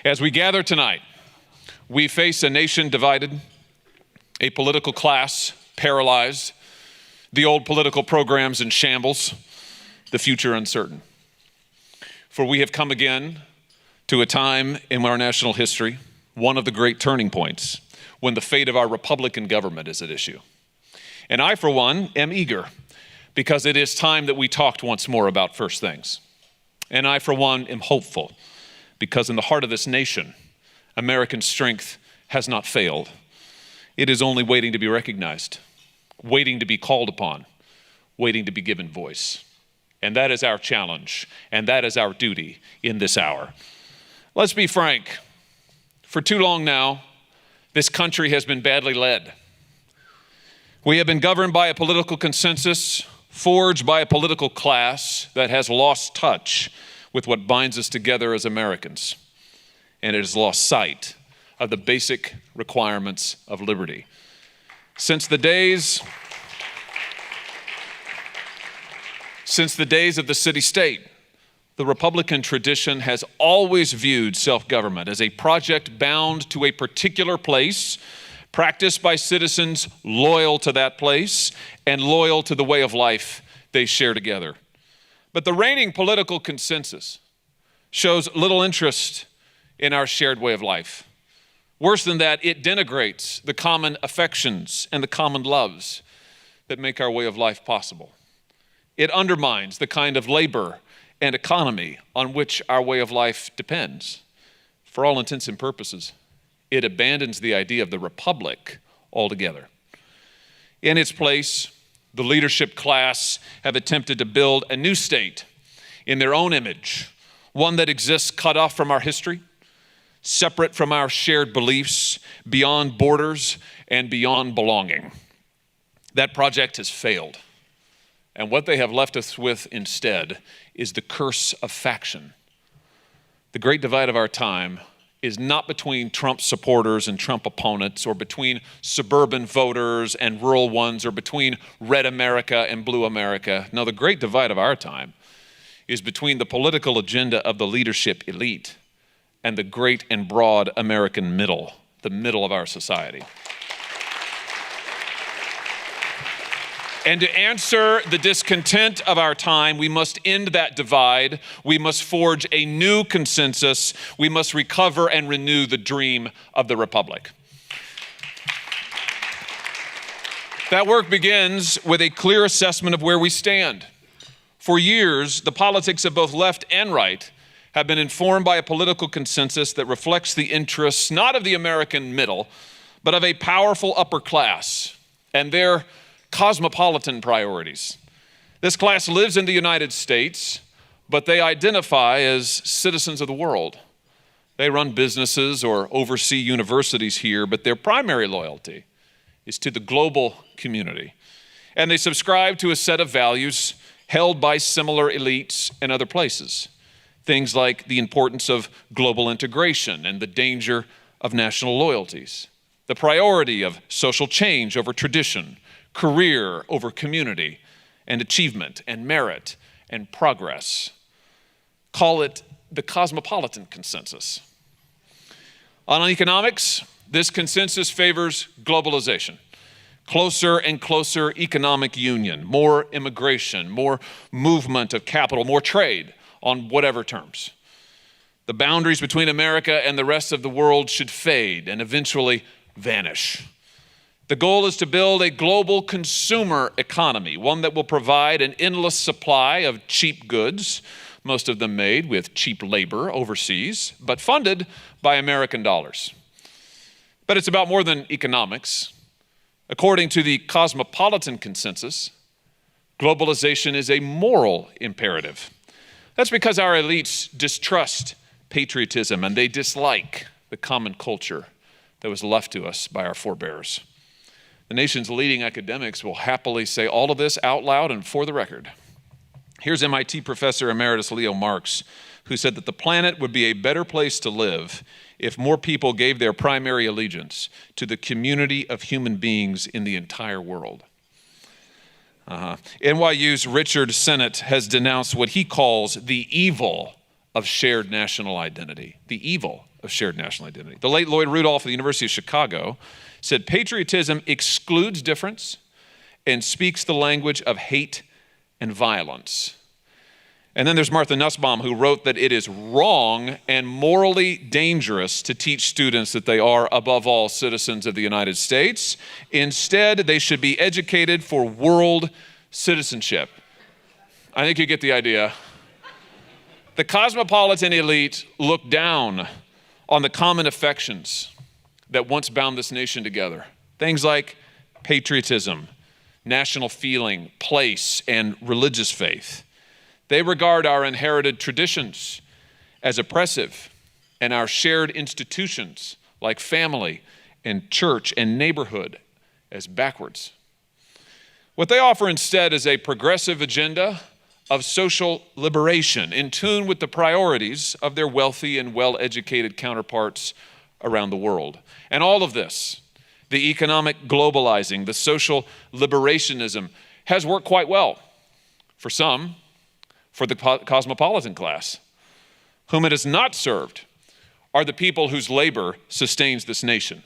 As we gather tonight, we face a nation divided, a political class paralyzed, the old political programs in shambles, the future uncertain. For we have come again to a time in our national history, one of the great turning points, when the fate of our Republican government is at issue. And I, for one, am eager, because it is time that we talked once more about first things. And I, for one, am hopeful, because in the heart of this nation, American strength has not failed. It is only waiting to be recognized, waiting to be called upon, waiting to be given voice. And that is our challenge, and that is our duty in this hour. Let's be frank. For too long now, this country has been badly led. We have been governed by a political consensus, forged by a political class that has lost touch with what binds us together as Americans, and it has lost sight of the basic requirements of liberty. Since the days of the city-state, the Republican tradition has always viewed self-government as a project bound to a particular place, practiced by citizens loyal to that place and loyal to the way of life they share together. But the reigning political consensus shows little interest in our shared way of life. Worse than that, it denigrates the common affections and the common loves that make our way of life possible. It undermines the kind of labor and economy on which our way of life depends. For all intents and purposes, it abandons the idea of the republic altogether. In its place, the leadership class have attempted to build a new state in their own image, one that exists cut off from our history, separate from our shared beliefs, beyond borders and beyond belonging. That project has failed. And what they have left us with instead is the curse of faction. The great divide of our time is not between Trump supporters and Trump opponents, or between suburban voters and rural ones, or between red America and blue America. No, the great divide of our time is between the political agenda of the leadership elite and the great and broad American middle, the middle of our society. And to answer the discontent of our time, we must end that divide. We must forge a new consensus. We must recover and renew the dream of the republic. That work begins with a clear assessment of where we stand. For years, the politics of both left and right have been informed by a political consensus that reflects the interests not of the American middle, but of a powerful upper class and their cosmopolitan priorities. This class lives in the United States, but they identify as citizens of the world. They run businesses or oversee universities here, but their primary loyalty is to the global community. And they subscribe to a set of values held by similar elites in other places. Things like the importance of global integration and the danger of national loyalties, the priority of social change over tradition, career over community, and achievement and merit and progress. Call it the Cosmopolitan Consensus. On economics, this consensus favors globalization, closer and closer economic union, more immigration, more movement of capital, more trade on whatever terms. The boundaries between America and the rest of the world should fade and eventually vanish. The goal is to build a global consumer economy, one that will provide an endless supply of cheap goods, most of them made with cheap labor overseas, but funded by American dollars. But it's about more than economics. According to the Cosmopolitan Consensus, globalization is a moral imperative. That's because our elites distrust patriotism and they dislike the common culture that was left to us by our forebears. The nation's leading academics will happily say all of this out loud and for the record. Here's MIT professor emeritus Leo Marx, who said that the planet would be a better place to live if more people gave their primary allegiance to the community of human beings in the entire world. NYU's Richard Sennett has denounced what he calls the evil of shared national identity. The evil of shared national identity. The late Lloyd Rudolph of the University of Chicago said, patriotism excludes difference and speaks the language of hate and violence. And then there's Martha Nussbaum, who wrote that it is wrong and morally dangerous to teach students that they are, above all, citizens of the United States. Instead, they should be educated for world citizenship. I think you get the idea. The cosmopolitan elite look down on the common affections that once bound this nation together. Things like patriotism, national feeling, place, and religious faith. They regard our inherited traditions as oppressive and our shared institutions like family and church and neighborhood as backwards. What they offer instead is a progressive agenda of social liberation in tune with the priorities of their wealthy and well-educated counterparts around the world. And all of this, the economic globalizing, the social liberationism, has worked quite well for some. For the cosmopolitan class. Whom it has not served are the people whose labor sustains this nation.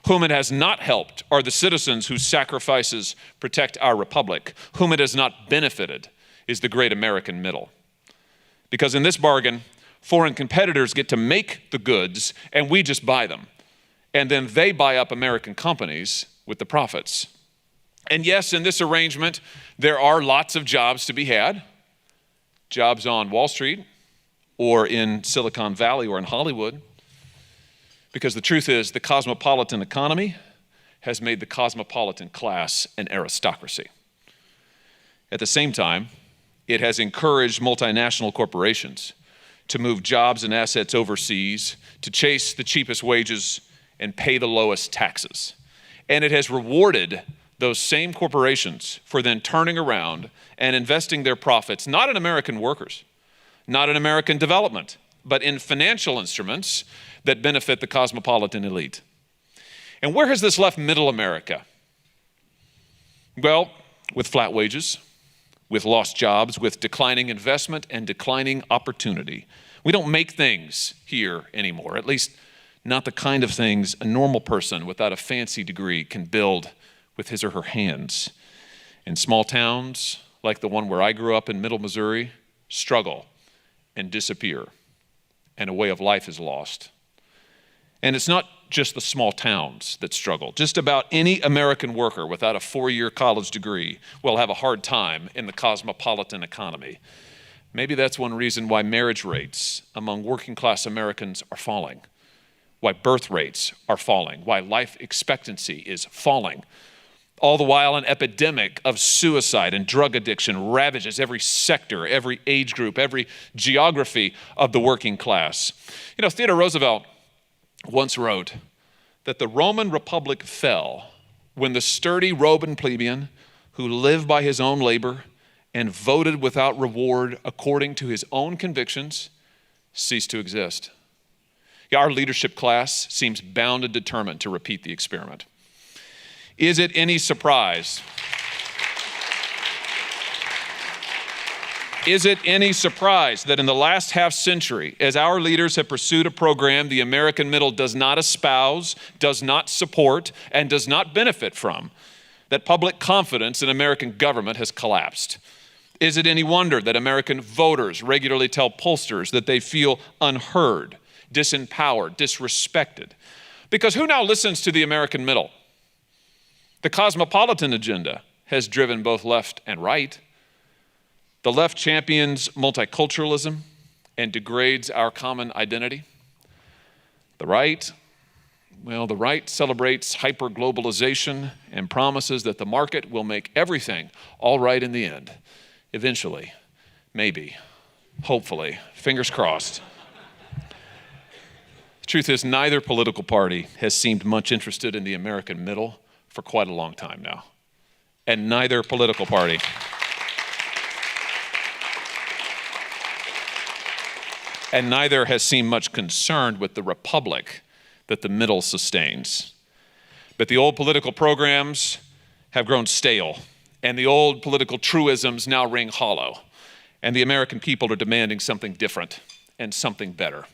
Whom it has not helped are the citizens whose sacrifices protect our republic. Whom it has not benefited is the great American middle. Because in this bargain, foreign competitors get to make the goods and we just buy them. And then they buy up American companies with the profits. And yes, in this arrangement, there are lots of jobs to be had. Jobs on Wall Street or in Silicon Valley or in Hollywood. Because the truth is, the cosmopolitan economy has made the cosmopolitan class an aristocracy. At the same time, it has encouraged multinational corporations to move jobs and assets overseas, to chase the cheapest wages and pay the lowest taxes. And it has rewarded those same corporations for then turning around and investing their profits, not in American workers, not in American development, but in financial instruments that benefit the cosmopolitan elite. And where has this left middle America? Well, with flat wages, with lost jobs, with declining investment and declining opportunity. We don't make things here anymore, at least not the kind of things a normal person without a fancy degree can build with his or her hands. And small towns, like the one where I grew up in Middle Missouri, struggle and disappear, and a way of life is lost. And it's not just the small towns that struggle. Just about any American worker without a 4-year college degree will have a hard time in the cosmopolitan economy. Maybe that's one reason why marriage rates among working class Americans are falling, why birth rates are falling, why life expectancy is falling. All the while, an epidemic of suicide and drug addiction ravages every sector, every age group, every geography of the working class. You know, Theodore Roosevelt once wrote that the Roman Republic fell when the sturdy Roman plebeian who lived by his own labor and voted without reward according to his own convictions ceased to exist. Yeah, our leadership class seems bound and determined to repeat the experiment. Is it any surprise? Is it any surprise that in the last half century, as our leaders have pursued a program the American middle does not espouse, does not support, and does not benefit from, that public confidence in American government has collapsed? Is it any wonder that American voters regularly tell pollsters that they feel unheard, disempowered, disrespected? Because who now listens to the American middle? The cosmopolitan agenda has driven both left and right. The left champions multiculturalism and degrades our common identity. The right celebrates hyper-globalization and promises that the market will make everything all right in the end. Eventually, maybe, hopefully, fingers crossed. The truth is, neither political party has seemed much interested in the American middle for quite a long time now. And neither political party has seemed much concerned with the republic that the middle sustains. But the old political programs have grown stale, and the old political truisms now ring hollow, and the American people are demanding something different and something better.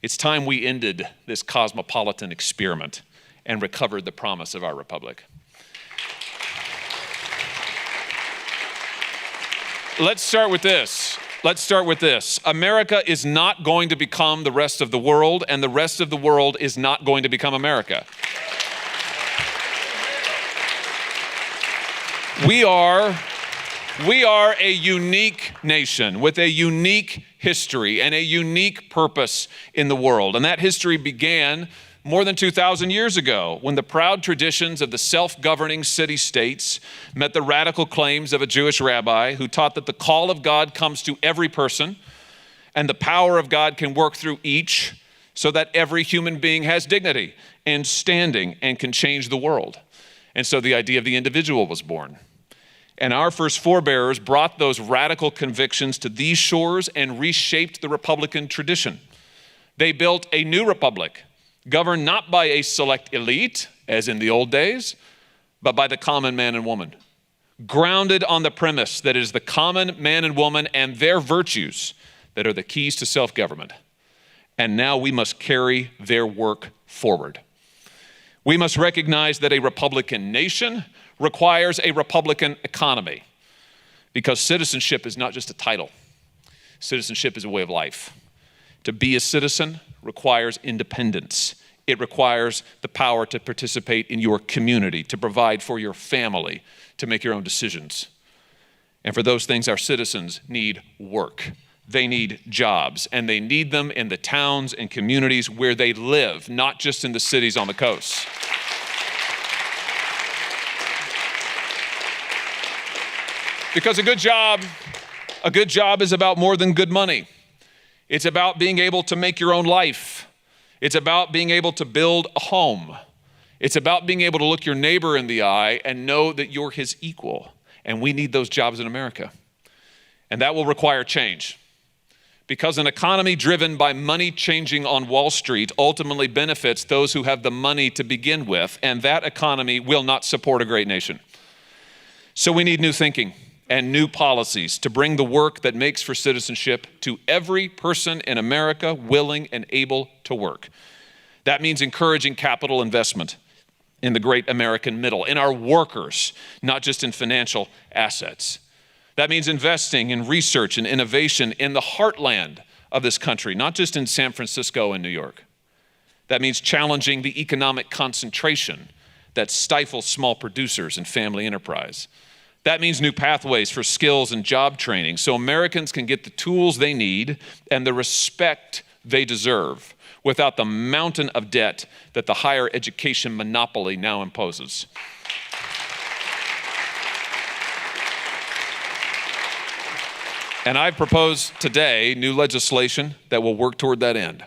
It's time we ended this cosmopolitan experiment and recovered the promise of our republic. Let's start with this. America is not going to become the rest of the world, and the rest of the world is not going to become America. We are a unique nation with a unique history and a unique purpose in the world. And that history began more than 2,000 years ago when the proud traditions of the self-governing city-states met the radical claims of a Jewish rabbi who taught that the call of God comes to every person and the power of God can work through each so that every human being has dignity and standing and can change the world. And so the idea of the individual was born. And our first forebears brought those radical convictions to these shores and reshaped the Republican tradition. They built a new republic, governed not by a select elite, as in the old days, but by the common man and woman, grounded on the premise that it is the common man and woman and their virtues that are the keys to self-government. And now we must carry their work forward. We must recognize that a Republican nation requires a Republican economy, because citizenship is not just a title. Citizenship is a way of life. To be a citizen requires independence. It requires the power to participate in your community, to provide for your family, to make your own decisions. And for those things, our citizens need work. They need jobs, and they need them in the towns and communities where they live, not just in the cities on the coast. Because a good job is about more than good money. It's about being able to make your own life. It's about being able to build a home. It's about being able to look your neighbor in the eye and know that you're his equal. And we need those jobs in America. And that will require change. Because an economy driven by money changing on Wall Street ultimately benefits those who have the money to begin with, and that economy will not support a great nation. So we need new thinking and new policies to bring the work that makes for citizenship to every person in America willing and able to work. That means encouraging capital investment in the great American middle, in our workers, not just in financial assets. That means investing in research and innovation in the heartland of this country, not just in San Francisco and New York. That means challenging the economic concentration that stifles small producers and family enterprise. That means new pathways for skills and job training so Americans can get the tools they need and the respect they deserve without the mountain of debt that the higher education monopoly now imposes. And I propose today new legislation that will work toward that end.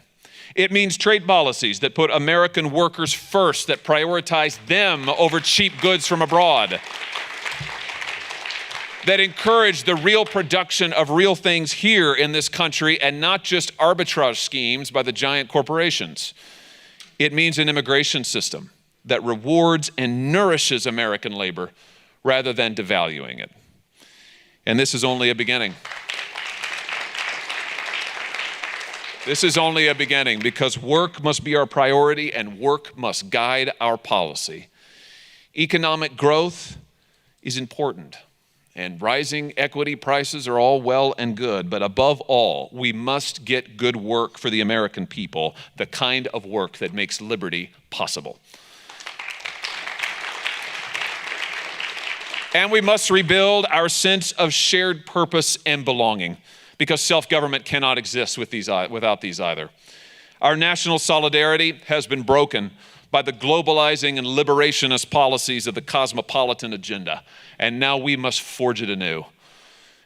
It means trade policies that put American workers first, that prioritize them over cheap goods from abroad, that encourage the real production of real things here in this country and not just arbitrage schemes by the giant corporations. It means an immigration system that rewards and nourishes American labor rather than devaluing it. And this is only a beginning. This is only a beginning because work must be our priority and work must guide our policy. Economic growth is important. And rising equity prices are all well and good, but above all, we must get good work for the American people, the kind of work that makes liberty possible. And we must rebuild our sense of shared purpose and belonging, because self-government cannot exist without these either. Our national solidarity has been broken by the globalizing and liberationist policies of the cosmopolitan agenda, and now we must forge it anew.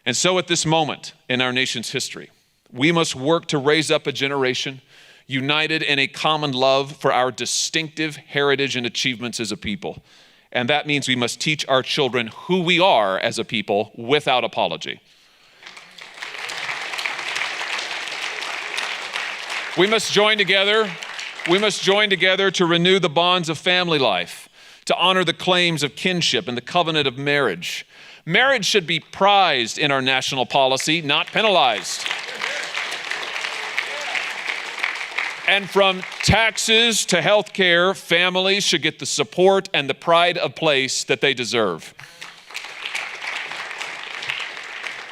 And so at this moment in our nation's history, we must work to raise up a generation united in a common love for our distinctive heritage and achievements as a people. And that means we must teach our children who we are as a people without apology. We must join together to renew the bonds of family life, to honor the claims of kinship and the covenant of marriage. Marriage should be prized in our national policy, not penalized. And from taxes to health care, families should get the support and the pride of place that they deserve.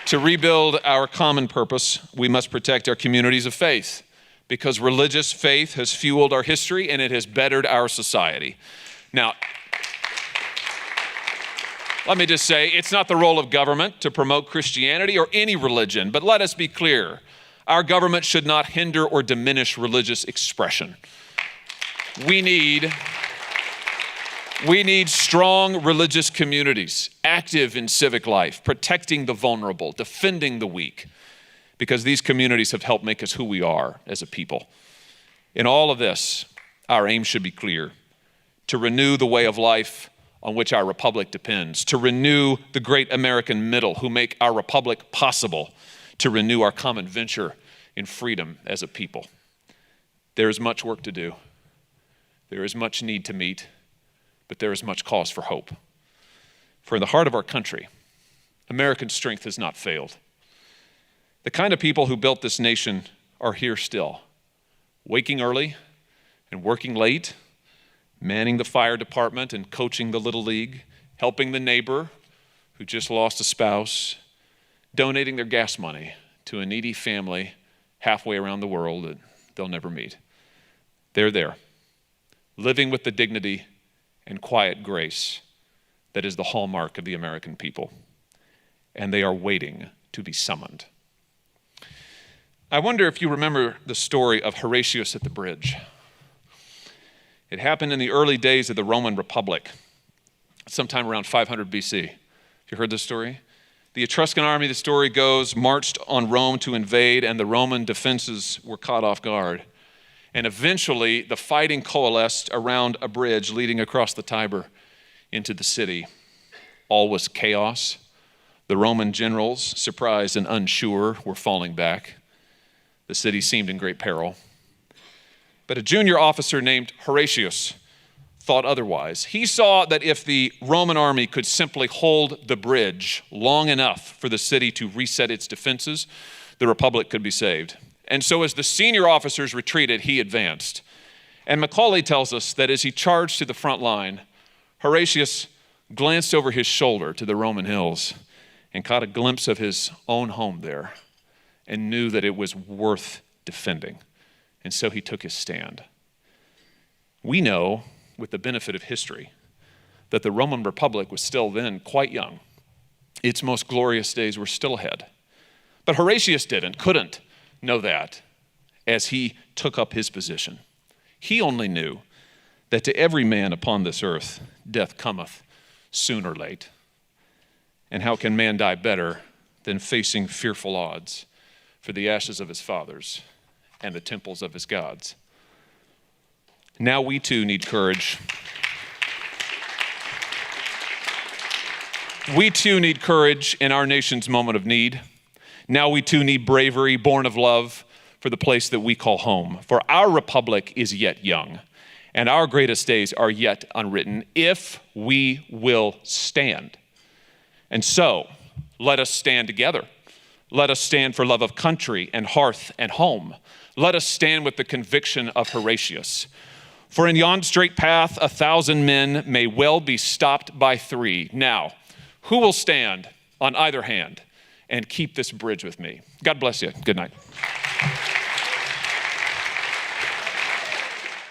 To rebuild our common purpose, we must protect our communities of faith, because religious faith has fueled our history and it has bettered our society. Now, let me just say, it's not the role of government to promote Christianity or any religion, but let us be clear. Our government should not hinder or diminish religious expression. We need strong religious communities, active in civic life, protecting the vulnerable, defending the weak, because these communities have helped make us who we are as a people. In all of this, our aim should be clear: to renew the way of life on which our republic depends, to renew the great American middle who make our republic possible, to renew our common venture in freedom as a people. There is much work to do. There is much need to meet, but there is much cause for hope. For in the heart of our country, American strength has not failed. The kind of people who built this nation are here still, waking early and working late, manning the fire department and coaching the Little League, helping the neighbor who just lost a spouse, donating their gas money to a needy family halfway around the world that they'll never meet. They're there, living with the dignity and quiet grace that is the hallmark of the American people. And they are waiting to be summoned. I wonder if you remember the story of Horatius at the bridge. It happened in the early days of the Roman Republic, sometime around 500 BC. Have you heard this story? The Etruscan army, the story goes, marched on Rome to invade, and the Roman defenses were caught off guard. And eventually, the fighting coalesced around a bridge leading across the Tiber into the city. All was chaos. The Roman generals, surprised and unsure, were falling back. The city seemed in great peril. But a junior officer named Horatius thought otherwise. He saw that if the Roman army could simply hold the bridge long enough for the city to reset its defenses, the republic could be saved. And so as the senior officers retreated, he advanced. And Macaulay tells us that as he charged to the front line, Horatius glanced over his shoulder to the Roman hills and caught a glimpse of his own home there and knew that it was worth defending. And so he took his stand. We know, with the benefit of history, that the Roman Republic was still then quite young. Its most glorious days were still ahead. But Horatius couldn't know that as he took up his position. He only knew that to every man upon this earth, death cometh soon or late. And how can man die better than facing fearful odds for the ashes of his fathers and the temples of his gods? Now we too need courage. We too need courage in our nation's moment of need. Now we too need bravery born of love for the place that we call home. For our republic is yet young, and our greatest days are yet unwritten, if we will stand. And so, let us stand together. Let us stand for love of country and hearth and home. Let us stand with the conviction of Horatius. For in yon straight path 1,000 men may well be stopped by 3. Now, who will stand on either hand and keep this bridge with me? God bless you. Good night.